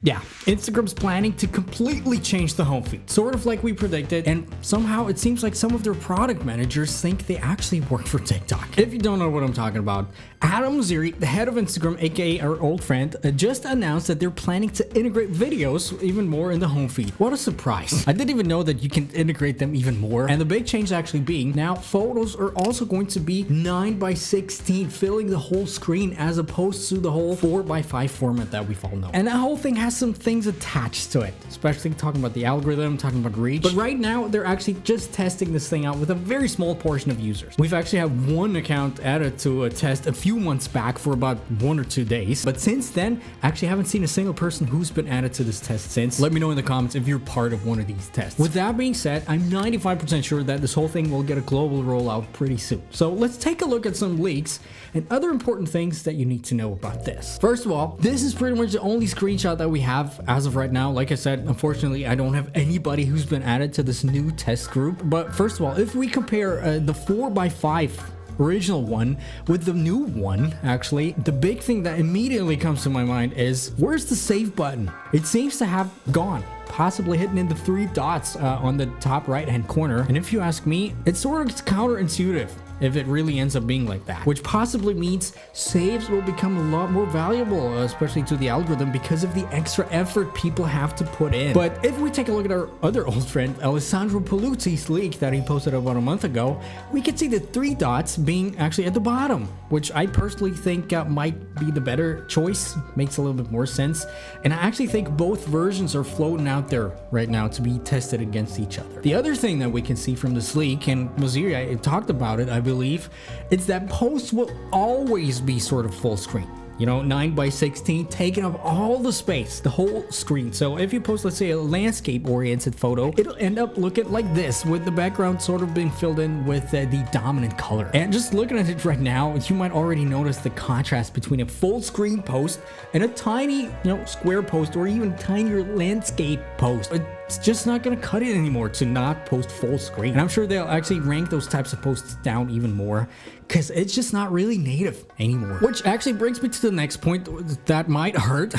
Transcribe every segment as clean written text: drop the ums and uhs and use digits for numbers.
Yeah, Instagram's planning to completely change the home feed, sort of like we predicted, and somehow it seems like some of their product managers think they actually work for TikTok. If you don't know what I'm talking about, Adam Mosseri, the head of Instagram, aka our old friend, just announced that they're planning to integrate videos even more in the home feed. What a surprise. I didn't even know that you can integrate them even more. And the big change actually being, now photos are also going to be 9:16, filling the whole screen as opposed to the whole 4:5 format that we've all known. And that whole thing has some things attached to it, especially talking about the algorithm, talking about reach. But right now, they're actually just testing this thing out with a very small portion of users. We've actually had one account added to a test a few months back for about 1 or 2 days. But since then, I actually haven't seen a single person who's been added to this test since. Let me know in the comments if you're part of one of these tests. With that being said, I'm 95% sure that this whole thing will get a global rollout pretty soon. So let's take a look at some leaks and other important things that you need to know about this. First of all, this is pretty much the only screenshot that we have as of right now. Like I said, unfortunately, I don't have anybody who's been added to this new test group. But first of all, if we compare the 4:5 original one with the new one, actually, the big thing that immediately comes to my mind is, where's the save button? It seems to have gone, possibly hidden in the 3 dots on the top right hand corner. And if you ask me, it's sort of counterintuitive if it really ends up being like that, which possibly means saves will become a lot more valuable, especially to the algorithm, because of the extra effort people have to put in. But if we take a look at our other old friend Alessandro Paluzzi's leak that he posted about a month ago, we can see the 3 dots being actually at the bottom, which I personally think might be the better choice. Makes a little bit more sense. And I actually think both versions are floating out there right now to be tested against each other. The other thing that we can see from this leak, and Mosseri, I talked about it, I believe, it's that posts will always be sort of full screen. You know, 9:16, taking up all the space, the whole screen. So if you post, let's say, a landscape-oriented photo, it'll end up looking like this, with the background sort of being filled in with the dominant color. And just looking at it right now, you might already notice the contrast between a full screen post and a tiny, square post, or even tinier landscape post. It's just not gonna cut it anymore to not post full screen. And I'm sure they'll actually rank those types of posts down even more, because it's just not really native anymore. Which actually brings me to the next point that might hurt.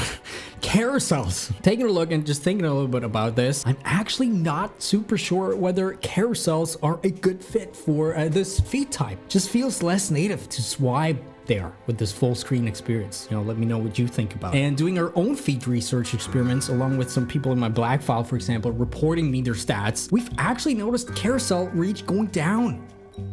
Carousels. Taking a look and just thinking a little bit about this, I'm actually not super sure whether carousels are a good fit for this feed type. Just feels less native to swipe there with this full screen experience. Let me know what you think about it. And doing our own feed research experiments, along with some people in my black file, for example, reporting me their stats, we've actually noticed carousel reach going down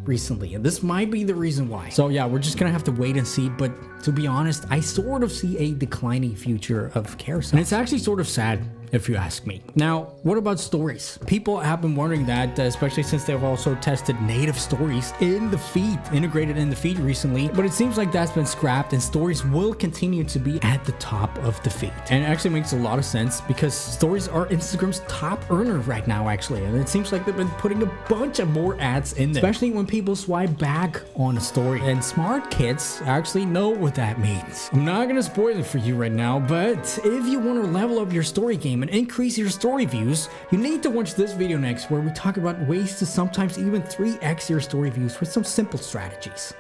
recently, and this might be the reason why. So yeah, we're just gonna have to wait and see. But to be honest, I sort of see a declining future of carousel, and it's actually sort of sad, if you ask me. Now, what about stories? People have been wondering that, especially since they've also tested native stories in the feed, integrated in the feed recently, but it seems like that's been scrapped and stories will continue to be at the top of the feed. And it actually makes a lot of sense, because stories are Instagram's top earner right now, actually, and it seems like they've been putting a bunch of more ads in there, especially when people swipe back on a story. And smart kids actually know what that means. I'm not gonna spoil it for you right now, but if you want to level up your story game and increase your story views, you need to watch this video next, where we talk about ways to sometimes even 3x your story views with some simple strategies.